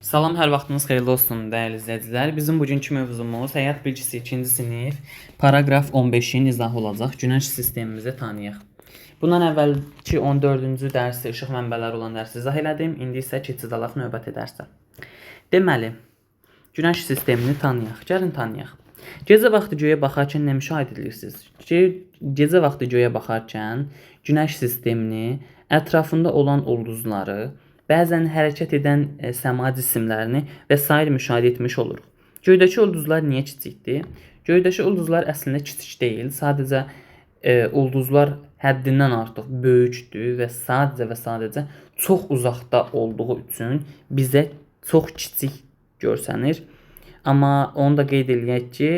Salam, hər vaxtınız xeyirli olsun, dəyərli izləyicilər. Bizim bugünkü mövzumuz həyat bilgisi 2-ci sinif, paragraf 15-in izahı olacaq. Günəş sistemimizi tanıyaq. Bundan əvvəlki 14-cü dərsi, işıq mənbələri olan dərsi izah elədim. İndi isə keçid alaq növbəti dərsə. Deməli, Günəş sistemini tanıyaq. Gəlin tanıyaq. Gecə vaxtı göyə baxarkən nə müşahidə edirsiniz? Gecə vaxtı göyə baxarkən Günəş sistemini, ətrafında olan ulduzları, bəzən hərəkət edən səma cisimlərini və sair müşahidə etmiş oluruq. Göydəki ulduzlar niyə kiçikdir? Göydəki ulduzlar əslində kiçik deyil. Sadəcə ulduzlar həddindən artıq böyükdür və sadəcə çox uzaqda olduğu üçün bizə çox kiçik görsənir. Amma onu da qeyd eləyək ki,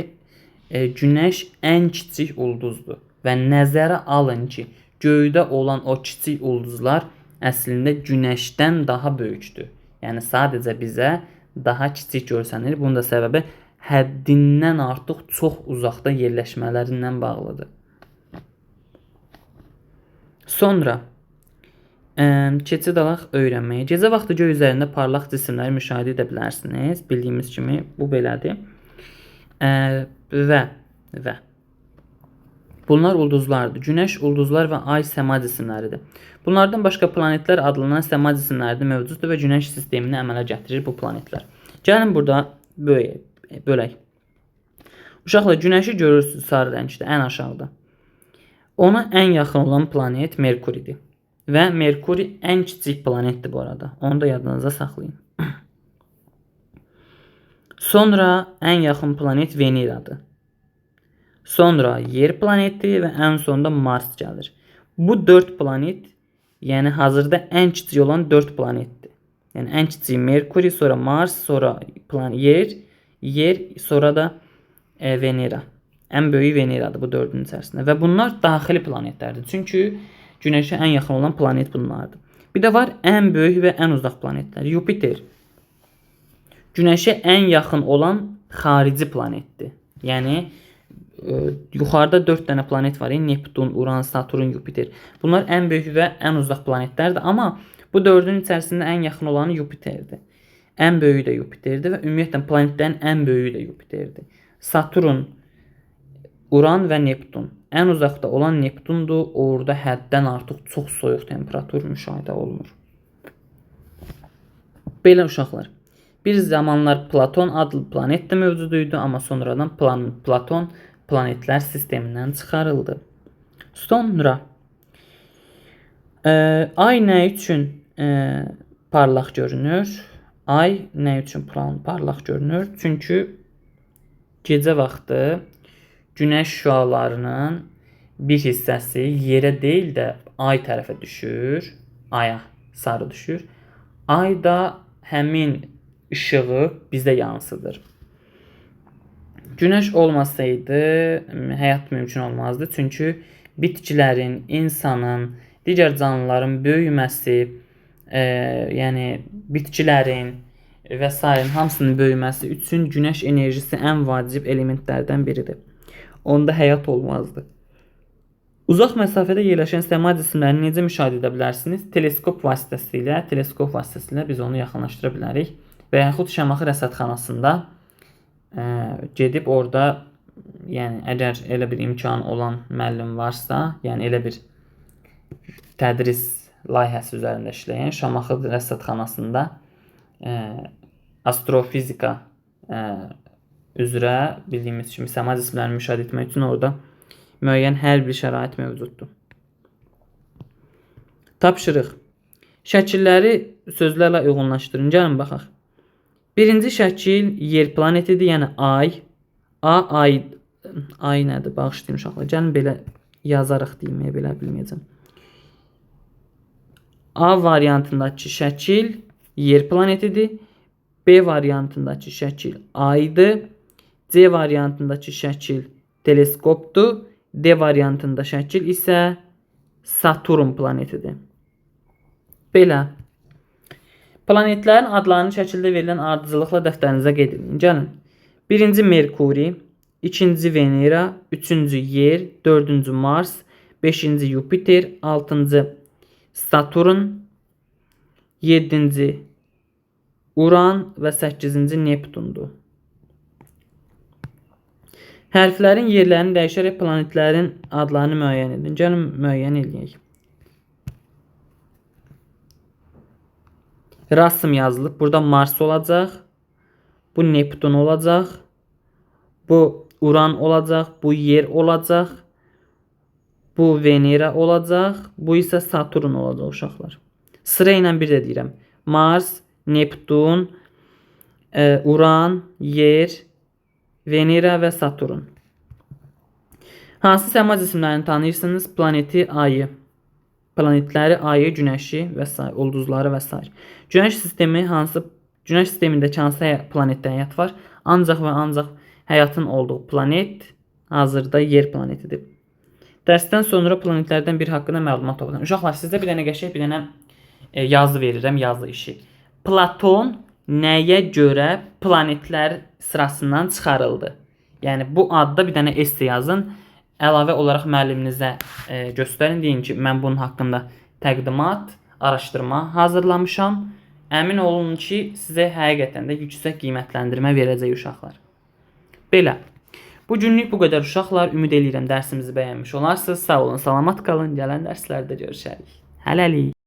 Günəş ən kiçik ulduzdur və nəzərə alın ki, göydə olan o kiçik ulduzlar əslində Günəşdən daha böyükdür. Yəni sadəcə bizə daha kiçik görsənir. Bunun da səbəbi həddindən artıq çox uzaqda yerləşmələrindən bağlıdır. Sonra keçid alaq öyrənməyə. Gecə vaxtı göy üzərində parlaq cisimləri müşahidə edə bilərsiniz. Bildiyimiz kimi bu belədir. Və bunlar ulduzlardır. Günəş, ulduzlar və ay səma cisimləridir. Bunlardan başqa planetlər adlanan səma cisimləri də mövcuddur və Günəş sistemini əmələ gətirir bu planetlər. Gəlin burada bölək. Uşaqlar, Günəşi görürsünüz sarı rəngdə, ən aşağıda. Ona ən yaxın olan planet Merkuridir. Və Merkuri ən kiçik planetdir bu arada. Onu da yadınıza saxlayın. Sonra ən yaxın planet Veneradır. Sonra Yer planeti və ən sonunda Mars gəlir. Bu 4 planet, yəni hazırda ən kiçik olan 4 planetdir. Yəni ən kiçik Merkuri, sonra Mars, sonra Yer, sonra da Venera. Ən böyüyü Veneradır bu 4-ün içərisində. Və bunlar daxili planetlərdir. Çünki Günəşə ən yaxın olan planet bunlardır. Bir də var ən böyük və ən uzaq planetlər. Yupiter Günəşə ən yaxın olan xarici planetdir. Yəni yuxarıda 4 dənə planet var. Neptun, Uran, Saturn, Yupiter. Bunlar ən böyük və ən uzaq planetlərdir. Amma bu 4-ün içərisində ən yaxın olanı Yupiterdir. Ən böyüyü də Yupiterdir və ümumiyyətlə planetlərin ən böyüyü də Yupiterdir. Saturn, Uran və Neptun. Ən uzaqda olan Neptundur. Orada həddən artıq çox soyuq temperatur müşahidə olunur. Belə uşaqlar. Bir zamanlar Platon adlı planet də mövcud idi, amma sonradan Platon planetlər sistemindən çıxarıldı. Sonra ay nə üçün parlaq görünür? Ay nə üçün parlaq görünür? Çünki gecə vaxtı Günəş şüalarının bir hissəsi yerə deyil də ay tərəfə düşür, aya sarı düşür. Ay da həmin işığı bizə yansıdır. Günəş olmasaydı həyat mümkün olmazdı. Çünki bitkilərin, insanın, digər canlıların böyüməsi, yəni bitkilərin və s. hamısının böyüməsi üçün Günəş enerjisi ən vacib elementlərdən biridir. Onda həyat olmazdı. Uzaq məsafədə yerləşən səma cisimlərini necə müşahidə edə bilərsiniz? Teleskop vasitəsilə biz onu yaxınlaşdıra bilərik. Və yaxud Şamaxı rəsədxanasında gedib orada, yəni əgər elə bir imkan olan müəllim varsa, yəni elə bir tədris layihəsi üzərində işləyən Şamaxı rəsədxanasında astrofizika üzrə bildiyimiz kimi səma cisimlərini müşahidə etmək üçün orada müəyyən hər bir şərait mövcuddur. Tapşırıq. Şəkilləri sözlərlə uyğunlaşdırın. Gəlin baxaq. Birinci şəkil yer planetidir, yəni ay. Ay nədir? Bağışlayın uşaqlar. Gəlin belə yazaraq deməyə belə bilməyəcəm. A variantındakı şəkil yer planetidir. B variantındakı şəkil aydır. C variantındakı şəkil teleskopdur. D variantında şəkil isə Saturn planetidir. Belə. Planetlərin adlarını şəkildə verilən ardıcıllıqla dəftərinizə qeyd edin. Gəlin. Birinci Merkuri, ikinci Venera, üçüncü Yer, dördüncü Mars, beşinci Yupiter, altıncı Saturn, yedinci Uran və 8-ci Neptundur. Hərflərin yerlərini dəyişərək planetlərin adlarını müəyyən edin. Gəlin müəyyən edək. Rasım yazılıb. Burada Mars olacaq. Bu Neptun olacaq. Bu Uran olacaq. Bu Yer olacaq. Bu Venera olacaq. Bu isə Saturn olacaq uşaqlar. Sıra ilə bir də deyirəm. Mars, Neptun, Uran, Yer, Venera və Saturn. Hansı səma cisimlərini tanıyırsınız? Planeti, ayı. Planetləri, ayı, günəşi və s. ulduzları və s. Günəş sistemindəki hansı planetdə həyat var? Ancaq və ancaq həyatın olduğu planet hazırda Yer planetidir. Dərsdən sonra planetlərdən biri haqqında məlumat toplayın. Uşaqlar, sizdə bir dənə qəşəng, bir dənə yazı verirəm, yazı işi. Platon nəyə görə planetlər sırasından çıxarıldı? Yəni bu adda bir dənə esse yazın. Əlavə olaraq müəlliminizə göstərin. Deyin ki, mən bunun haqqında təqdimat, araşdırma hazırlamışam. Əmin olun ki, sizə həqiqətən də yüksək qiymətləndirmə verəcək uşaqlar. Belə. Bu günlük bu qədər uşaqlar. Ümid edirəm dərsimizi bəyənmiş olarsınız. Sağ olun, salamat qalın. Gələn dərslərdə görüşərik. Hələlik.